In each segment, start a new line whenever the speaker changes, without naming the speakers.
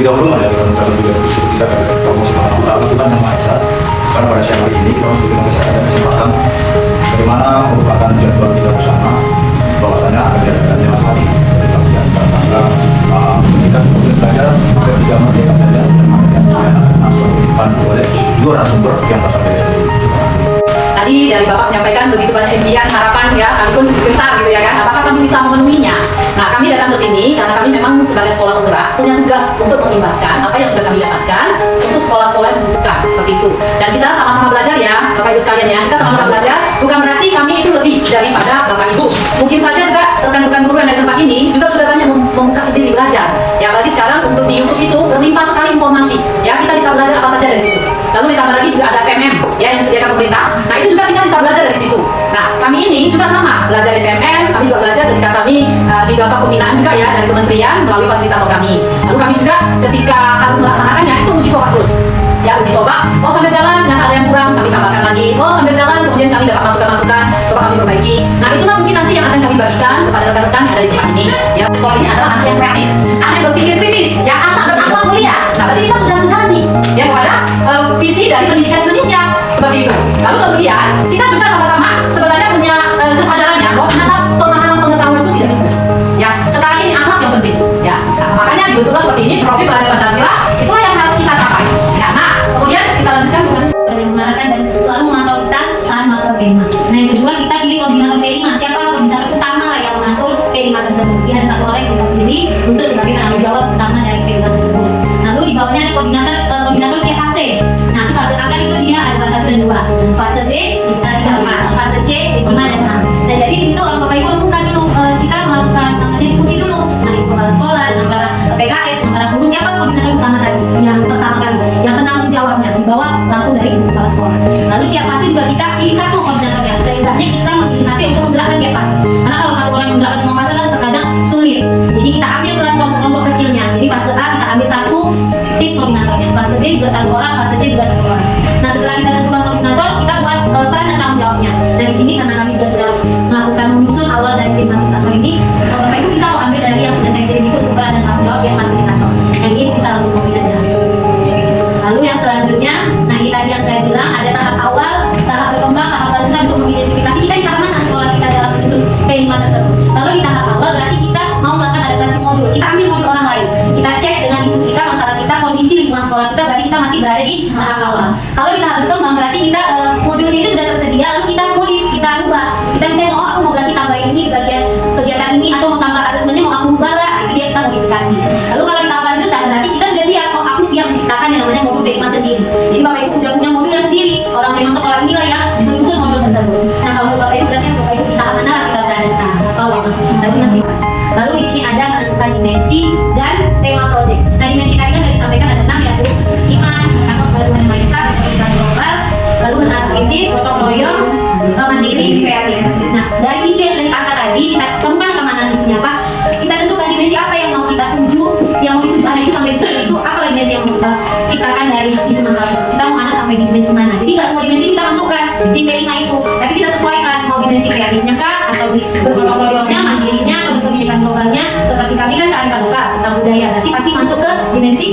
Terlebih dahulu ya kita mengucapkan juga bersyukur kita kepada Allah Subhanahu wa Ta'ala Tuhan yang Maha Esa. Karena pada siang hari ini kita masih diberikan kesempatan bagaimana merupakan jadwal kita bersama bahwasanya akan diadakannya hari dari bagian tanggal kita proses belajar ketiga merdeka belajar dan kemudian saya akan langsung dipandu oleh dua narasumber yang berasal dari SD Jakarta.
Tadi dari Bapak menyampaikan begitu banyak impian, harapan ya, kami pun gentar gitu ya kan, apakah kami bisa memenuhinya? Nah, kami datang ke sini karena kami memang sebagai sekolah penggerak punya tugas untuk mengimbaskan apa yang sudah kami dapatkan untuk sekolah-sekolah yang membutuhkan, seperti itu. Dan kita sama-sama belajar ya, Bapak Ibu sekalian ya, kita sama-sama belajar, bukan berarti kami itu lebih daripada Bapak Ibu. Mungkin saja juga rekan-rekan guru yang dari tempat ini juga sudah banyak membuka sendiri belajar. Ya, apalagi sekarang untuk di YouTube itu berlimpah sekali informasi, ya kita bisa belajar apa saja dari situ. Lalu ditambah lagi juga ada PMM ya yang disediakan pemerintah. Nah, itu juga kita bisa belajar dari situ. Nah, kami ini juga sama belajar di PMM, kami juga belajar ketika kami di bawah pembinaan juga ya dari kementerian melalui fasilitator kami. Lalu kami juga ketika harus melaksanakannya itu uji coba terus. Ya, uji coba, oh sambil jalan ternyata ada yang kurang, kami tambahkan lagi. Oh sambil jalan kemudian kami dapat masukan-masukan, coba kami perbaiki. Nah, itulah mungkin nanti yang akan kami bagikan kepada rekan-rekan yang ada di tempat ini. Ya, sekolah ini adalah anak yang kreatif, anak yang berpikir kritis, yang anak berakhlak mulia. Nah, berarti kita sudah sejati ya kepada visi dari pendidikan Indonesia seperti itu. Lalu kemudian kita juga sama-sama sebenarnya punya kesadarannya bahwa pemahaman pengetahuan itu tidak cukup. Ya, sekarang ini akhlak yang penting. Ya, nah, makanya dibentuklah seperti ini profil pelajar Pancasila. Itulah yang harus kita capai. Ya, nah, kemudian kita lanjutkan dengan
mengarahkan dan selalu memantau kita saat melakukan P5. Nah, yang kedua kita pilih koordinator P5. Siapa koordinator utama lah yang mengatur P5 tersebut? Jadi ada satu orang yang kita pilih untuk sebagai penanggung jawab utama dari P5 tersebut. Lalu di bawahnya ada koordinator tiap fase. Nah, di fase A kan itu dia ada fase 1 dan 2. Fase B kita 3 4, fase C 5 dan 6. Nah, jadi di situ orang Bapak Ibu bukan dulu kita melakukan namanya diskusi dulu. Nah, kepala sekolah, antara PKS, antara guru, siapa koordinator utama tadi? Yang pertama kali, yang penanggung jawabnya dibawa langsung dari kepala sekolah. Lalu tiap fase juga kita pilih satu koordinatornya. Seenggaknya kita memilih satu untuk menggerakkan tiap fase. Karena kalau satu orang menggerakkan semua fase kan terkadang sulit. Jadi kita ambil kelompok kecilnya. Jadi fase A kita ambil satu tim koordinatornya, fase B juga satu orang, fase C juga satu orang. Nah, setelah kita tentukan koordinator, kita buat peran dan tanggung jawabnya. Nah, di sini karena kami juga sudah melakukan menyusun awal dari tim fasilitator ini, Bapak Ibu bisa ambil dari yang sudah saya kirim itu untuk peran dan tanggung jawab yang fasilitator. Yang ini bisa langsung copy aja. Lalu yang selanjutnya, nah ini tadi yang saya bilang ada tahap awal, tahap berkembang, tahap lanjutan untuk mengidentifikasi kita di tahap mana sekolah kita dalam menyusun P5 tersebut. Kalau di tahap awal berarti kita mau melakukan adaptasi modul. Kita ambil modul orang lain. Kita cek dengan isu kita, masalah kita, kondisi lingkungan sekolah kita, berarti kita masih berada di tahap awal. Kalau di tahap berkembang berarti kita modulnya itu sudah tersedia, lalu kita modif, kita ubah. Kita misalnya oh aku mau berarti tambahin ini di bagian kegiatan ini atau mau tambah asesmennya mau aku ubah lah, itu dia kita modifikasi. Lalu kalau di tahap lanjutan berarti kita sudah siap, oh aku siap menciptakan yang namanya modul P5 sendiri. Jadi Bapak Ibu udah punya modulnya sendiri. Orang yang sekolah inilah yang menyusun modul tersebut. Nah, kalau Bapak Ibu berarti Bapak Ibu tahap mana kita berada sekarang? Tolong. Tapi masih. Lalu di sini ada menentukan dimensi dan tema proyek. Nah, dimensi tadi kan sudah disampaikan ada 6 ya Bu. Iman, takut bantuan Malaysia, pendidikan global, lalu anak kritis, gotong royong, mandiri, kreatif. Nah, dari isu yang sudah diangkat tadi, kita temukan sama analisnya Pak. Kita tentukan dimensi apa yang mau kita tuju, yang mau dituju anak itu sampai itu apa dimensi yang mau kita ciptakan dari isu masalah itu. Kita mau anak sampai di dimensi mana? Jadi nggak semua dimensi kita masukkan di P5 itu, tapi kita sesuaikan mau dimensi kreatifnya kah, atau di bergotong royongnya, mandirinya, pendidikan globalnya. Seperti kami kan kearifan lokal tentang budaya, berarti pasti masuk ke dimensi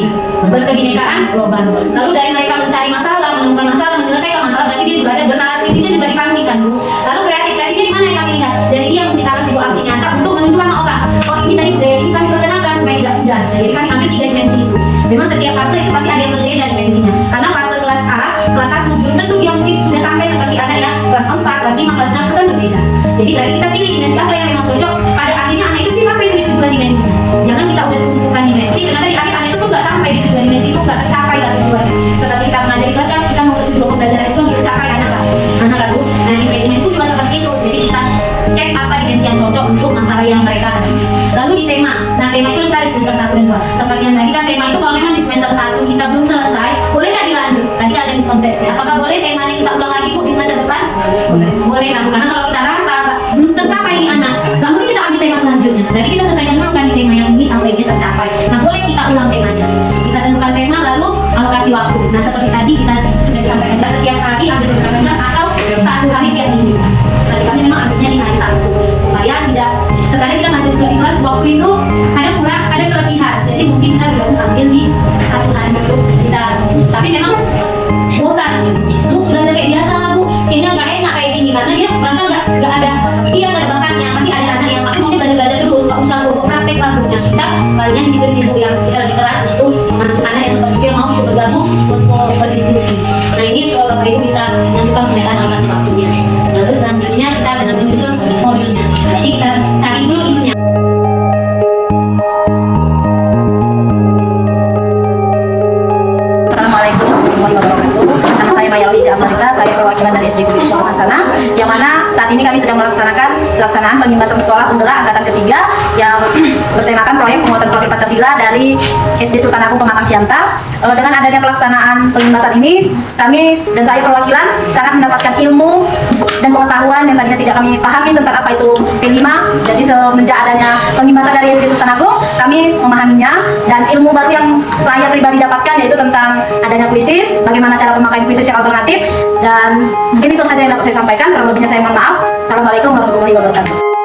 berkebinekaan global. Lalu dari mereka mencari masalah, menemukan masalah, menyelesaikan masalah, berarti dia juga ada bernalar kritisnya juga dipancingkan Bu. Lalu kreatifnya di mana yang kami lihat? Dari dia menciptakan sebuah aksi nyata untuk menunjukkan orang. Oh ini tadi budaya ini kami perkenalkan supaya tidak mudah. Nah, jadi kami ambil 3 dimensi itu. Memang setiap fase itu pasti ada yang berbeda dimensinya. Karena fase kelas A, kelas 1 belum tentu dia mungkin sudah sampai seperti anak yang kelas 4, kelas 5, kelas 6 itu kan berbeda. Jadi dari kita pilih dimensi apa yang memang cocok. Pada akhirnya anak itu sampai di tujuan dimensinya. Jangan kita udah tentukan dimensi, ternyata di akhir anak itu pun nggak sampai di tujuan dimensi itu, nggak tercapai lah tujuannya. Seperti kita mengajari kelas kan kita mau ke tujuan pembelajaran itu kita capai anak kan Bu. Nah di P5 itu juga seperti itu. Jadi kita cek apa dimensi yang cocok untuk masalah yang mereka hadapi. Lalu di tema, nah tema itu kita di semester 1 dan 2. Seperti yang tadi kan tema itu kalau memang di semester 1 kita belum selesai, boleh nggak dilanjut? Tadi ada miskonsepsi. Apakah boleh temanya kita ulang lagi Bu di semester depan? Boleh kan Bu? Karena kalau kita rasa belum tercapai di anak, nggak mungkin kita ambil tema selanjutnya. Jadi kita selesaikan dulu kan di tema yang ini sampai dia tercapai. Nah boleh kita ulang temanya. Kita tentukan tema lalu alokasi waktu. Nah seperti tadi kita sudah disampaikan kita setiap hari ambil beberapa jam atau 1 hari tiap minggu. Tadi kami memang ambilnya di hari Sabtu supaya tidak terkadang kita ngajar juga di kelas waktu itu ada kurang, ada kelebihan. Jadi mungkin kita bisa ambil di
SD Budi Uswara Hasanah, yang mana saat ini kami sedang melaksanakan pelaksanaan pengimbasan sekolah Undra angkatan ketiga yang bertemakan proyek penguatan profil Pancasila dari SD Sultan Agung Pematang Siantar. Dengan adanya pelaksanaan pengimbasan ini, kami dan saya perwakilan sangat mendapatkan ilmu dan pengetahuan yang tadinya tidak kami pahami tentang apa itu P5. Jadi semenjak adanya pengimbasan dari SD Sultan Agung, kami memahaminya, dan ilmu baru yang saya pribadi dapatkan yaitu tentang adanya kuisis, bagaimana cara pemakaian kuisis yang alternatif, dan mungkin itu saja yang dapat saya sampaikan. Kalau lebihnya saya mohon maaf. Assalamualaikum warahmatullahi wabarakatuh.